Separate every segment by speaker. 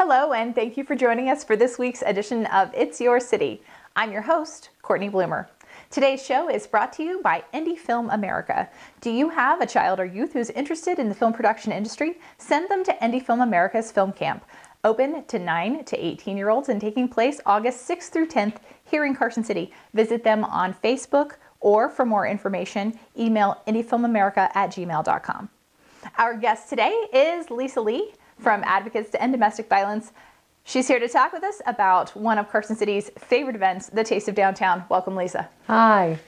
Speaker 1: Hello, and thank you for joining us for this week's edition of It's Your City. I'm your host, Courtney Bloomer. Today's show is brought to you by Indie Film America. Do you have a child or youth who's interested in the film production industry? Send them to Indie Film America's Film Camp, open to 9 to 18-year-olds and taking place August 6th through 10th here in Carson City. Visit them on Facebook, or for more information, email indiefilmamerica@gmail.com. Our guest today is Lisa Lee from Advocates to End Domestic Violence. She's here to talk with us about one of Carson City's favorite events, the Taste of Downtown. Welcome, Lisa.
Speaker 2: Hi.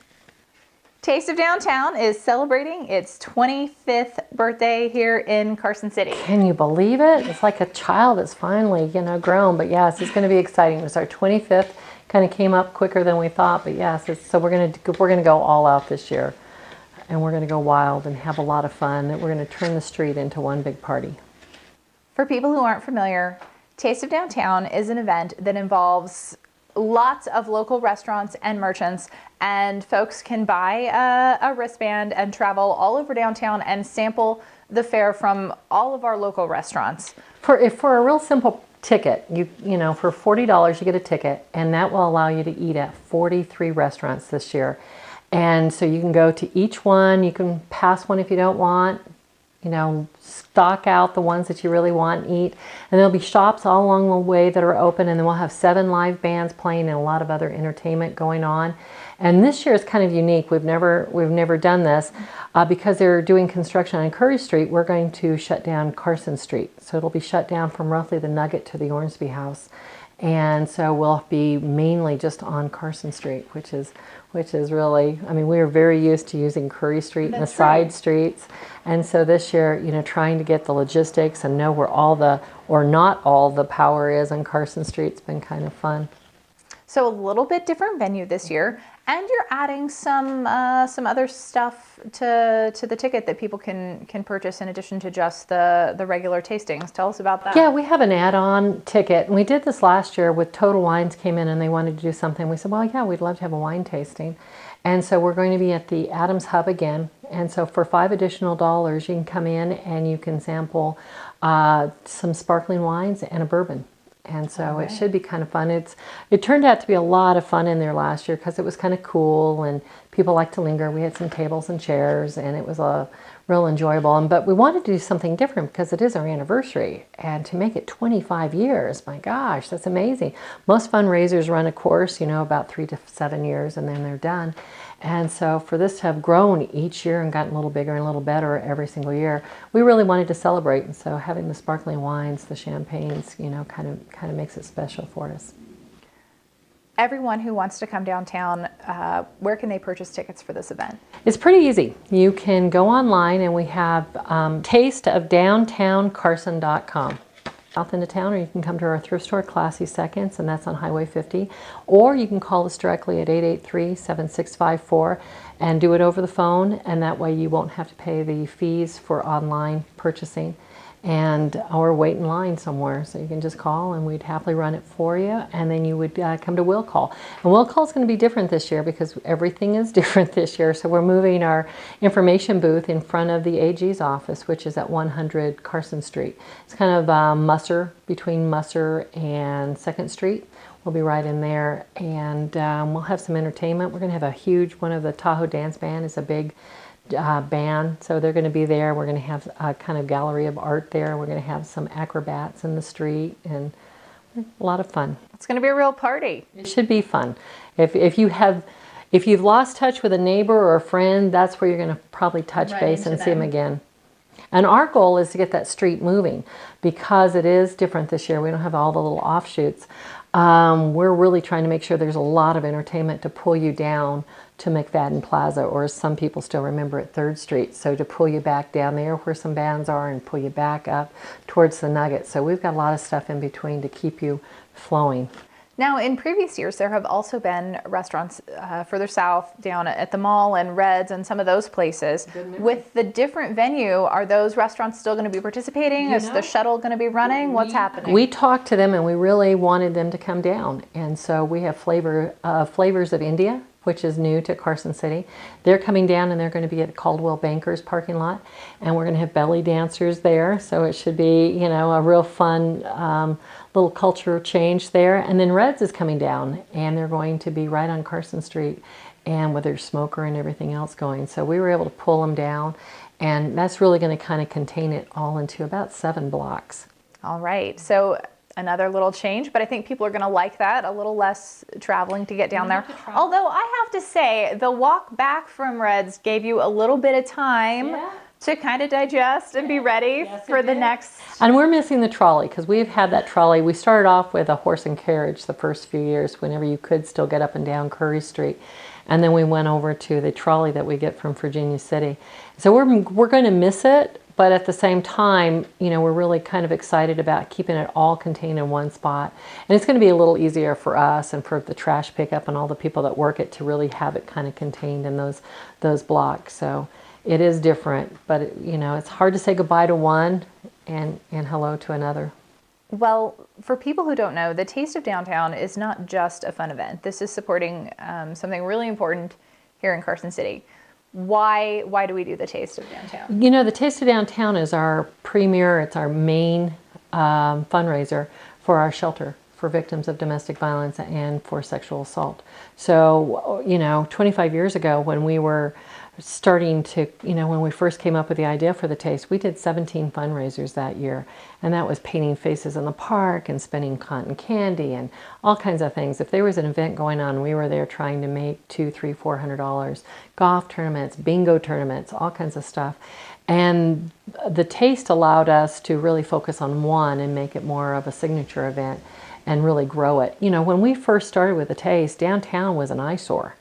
Speaker 1: Taste of Downtown is celebrating its 25th birthday here in Carson City.
Speaker 2: Can you believe it? It's like a child that's finally, grown. But yes, it's going to be exciting. It was our 25th. Kind of came up quicker than we thought. But yes, so we're going to go all out this year, and we're going to go wild and have a lot of fun. We're going to turn the street into one big party.
Speaker 1: For people who aren't familiar, Taste of Downtown is an event that involves lots of local restaurants and merchants, and folks can buy a wristband and travel all over downtown and sample the fare from all of our local restaurants.
Speaker 2: For a real simple ticket, for $40 you get a ticket, and that will allow you to eat at 43 restaurants this year. And so you can go to each one, you can pass one if you don't want, stock out the ones that you really want and eat. And there'll be shops all along the way that are open, and then we'll have 7 live bands playing and a lot of other entertainment going on. And this year is kind of unique. We've never done this because they're doing construction on Curry Street. We're going to shut down Carson Street, so it'll be shut down from roughly the Nugget to the Ormsby House. And so we'll be mainly just on Carson Street, which is really, we are very used to using Curry Street and the side streets. And so this year, trying to get the logistics and know where all the, or not all the power is on Carson Street, it's been kind of fun.
Speaker 1: So a little bit different venue this year, and you're adding some other stuff to the ticket that people can purchase in addition to just the regular tastings. Tell us about that.
Speaker 2: Yeah, we have an add-on ticket, and we did this last year with Total Wines came in and they wanted to do something. We said, well, yeah, we'd love to have a wine tasting. And so we're going to be at the Adams Hub again. And so for $5 additional, you can come in and you can sample some sparkling wines and a bourbon. And so It should be kind of fun. It turned out to be a lot of fun in there last year because it was kind of cool and people like to linger. We had some tables and chairs, and it was real enjoyable. But we wanted to do something different because it is our anniversary, and to make it 25 years, my gosh, that's amazing. Most fundraisers run a course, about 3 to 7 years, and then they're done. And so for this to have grown each year and gotten a little bigger and a little better every single year, we really wanted to celebrate. And so having the sparkling wines, the champagnes, kind of makes it special for us.
Speaker 1: Everyone who wants to come downtown, where can they purchase tickets for this event?
Speaker 2: It's pretty easy. You can go online, and we have tasteofdowntowncarson.com. South into town, or you can come to our thrift store, Classy Seconds, and that's on Highway 50. Or you can call us directly at 883-7654 and do it over the phone, and that way you won't have to pay the fees for online purchasing or wait in line somewhere. So you can just call and we'd happily run it for you, and then you would come to Will Call. And Will Call is going to be different this year because everything is different this year. So we're moving our information booth in front of the AG's office, which is at 100 Carson Street. It's kind of between Musser and 2nd Street. We'll be right in there, and we'll have some entertainment. We're going to have a huge one of the Tahoe Dance Band. Is a big band, so they're going to be there. We're going to have a kind of gallery of art there. We're going to have some acrobats in the street, and a lot of fun.
Speaker 1: It's going to be a real party.
Speaker 2: It should be fun. If you've lost touch with a neighbor or a friend, that's where you're going to probably touch base and see them again. And our goal is to get that street moving because it is different this year. We don't have all the little offshoots. We're really trying to make sure there's a lot of entertainment to pull you down to McFadden Plaza, or as some people still remember at 3rd Street. So to pull you back down there where some bands are and pull you back up towards the Nugget. So we've got a lot of stuff in between to keep you flowing.
Speaker 1: Now, in previous years, there have also been restaurants further south down at the mall and Reds and some of those places. With the different venue, are those restaurants still going to be participating? Is the shuttle going to be running? What's happening?
Speaker 2: We talked to them, and we really wanted them to come down. And so we have flavors of India which is new to Carson City. They're coming down and they're going to be at Caldwell Bankers parking lot, and we're going to have belly dancers there, so it should be, you know, a real fun little culture change there. And then Reds is coming down, and they're going to be right on Carson Street, and with their smoker and everything else going. So we were able to pull them down, and that's really going to kind of contain it all into about 7 blocks.
Speaker 1: All right. So another little change, but I think people are going to like that, a little less traveling to get down there. Although I have to say, the walk back from Reds gave you a little bit of time to kind of digest and be ready for the next.
Speaker 2: And we're missing the trolley, because we've had that trolley. We started off with a horse and carriage the first few years, whenever you could still get up and down Curry Street. And then we went over to the trolley that we get from Virginia City. So we're going to miss it. But at the same time, you know, we're really kind of excited about keeping it all contained in one spot. And it's going to be a little easier for us and for the trash pickup and all the people that work it to really have it kind of contained in those blocks. So it is different, but you know, it's hard to say goodbye to one and hello to another.
Speaker 1: Well, for people who don't know, the Taste of Downtown is not just a fun event. This is supporting something really important here in Carson City. Why do we do the Taste of Downtown?
Speaker 2: You know, the Taste of Downtown is our premier, it's our main fundraiser for our shelter for victims of domestic violence and for sexual assault. So, you know, 25 years ago when we were starting to, you know, when we first came up with the idea for the Taste, we did 17 fundraisers that year. And that was painting faces in the park and spending cotton candy and all kinds of things. If there was an event going on, we were there trying to make $200, $300, $400, golf tournaments, bingo tournaments, all kinds of stuff. And the Taste allowed us to really focus on one and make it more of a signature event and really grow it. You know, when we first started with the Taste, downtown was an eyesore.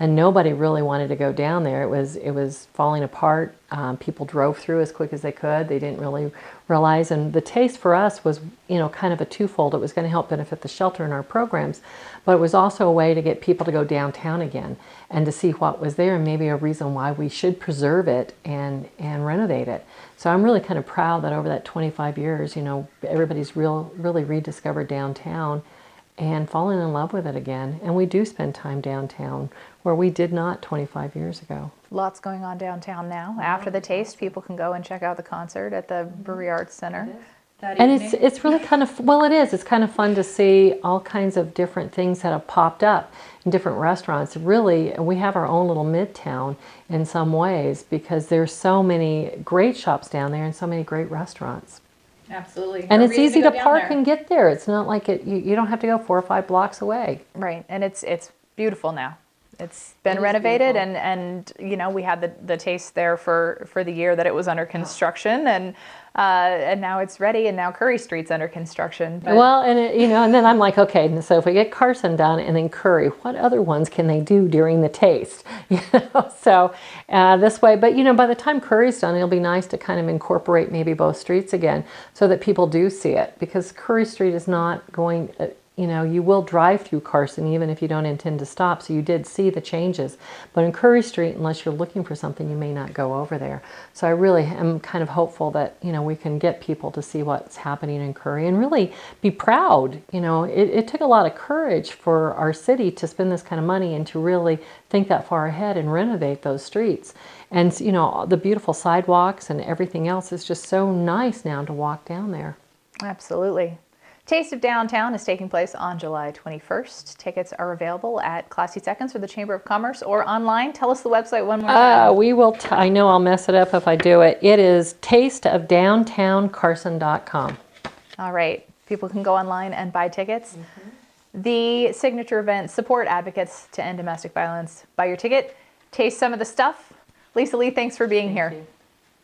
Speaker 2: And nobody really wanted to go down there. It was falling apart. People drove through as quick as they could. They didn't really realize. And the Taste for us was, you know, kind of a twofold. It was going to help benefit the shelter and our programs, but it was also a way to get people to go downtown again and to see what was there and maybe a reason why we should preserve it and renovate it. So I'm really kind of proud that over that 25 years, you know, everybody's really rediscovered downtown and falling in love with it again. And we do spend time downtown where we did not 25 years ago.
Speaker 1: Lots going on downtown now. After the Taste, people can go and check out the concert at the Brewery Arts Center.
Speaker 2: And it's really kind of, well, it is. It's kind of fun to see all kinds of different things that have popped up in different restaurants. Really, we have our own little midtown in some ways because there's so many great shops down there and so many great restaurants.
Speaker 1: Absolutely.
Speaker 2: And it's easy to park and get there. It's not like you don't have to go 4 or 5 blocks away.
Speaker 1: Right. And it's beautiful now. It's been renovated and you know, we had the Taste there for the year that it was under construction and now it's ready and now Curry Street's under construction. But
Speaker 2: well, and you know, and then I'm like, okay, so if we get Carson done and then Curry, what other ones can they do during the Taste? You know, so this way, but you know, by the time Curry's done, it'll be nice to kind of incorporate maybe both streets again so that people do see it, because Curry Street is not going, you know, you will drive through Carson even if you don't intend to stop, so you did see the changes. But in Curry Street, unless you're looking for something, you may not go over there. So I really am kind of hopeful that, you know, we can get people to see what's happening in Curry and really be proud. You know, it took a lot of courage for our city to spend this kind of money and to really think that far ahead and renovate those streets. And, you know, the beautiful sidewalks and everything else is just so nice now to walk down there.
Speaker 1: Absolutely. Taste of Downtown is taking place on July 21st. Tickets are available at Classy Seconds or the Chamber of Commerce or online. Tell us the website one more time.
Speaker 2: We will. I know I'll mess it up if I do it. It is tasteofdowntowncarson.com.
Speaker 1: All right. People can go online and buy tickets. Mm-hmm. The signature event, support advocates to end domestic violence. Buy your ticket. Taste some of the stuff. Lisa Lee, thanks for being here.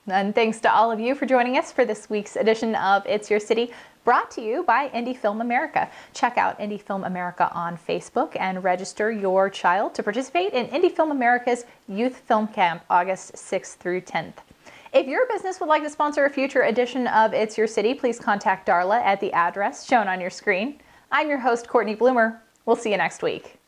Speaker 1: And thanks to all of you for joining us for this week's edition of It's Your City, brought to you by Indie Film America. Check out Indie Film America on Facebook and register your child to participate in Indie Film America's Youth Film Camp, August 6th through 10th. If your business would like to sponsor a future edition of It's Your City, please contact Darla at the address shown on your screen. I'm your host, Courtney Bloomer. We'll see you next week.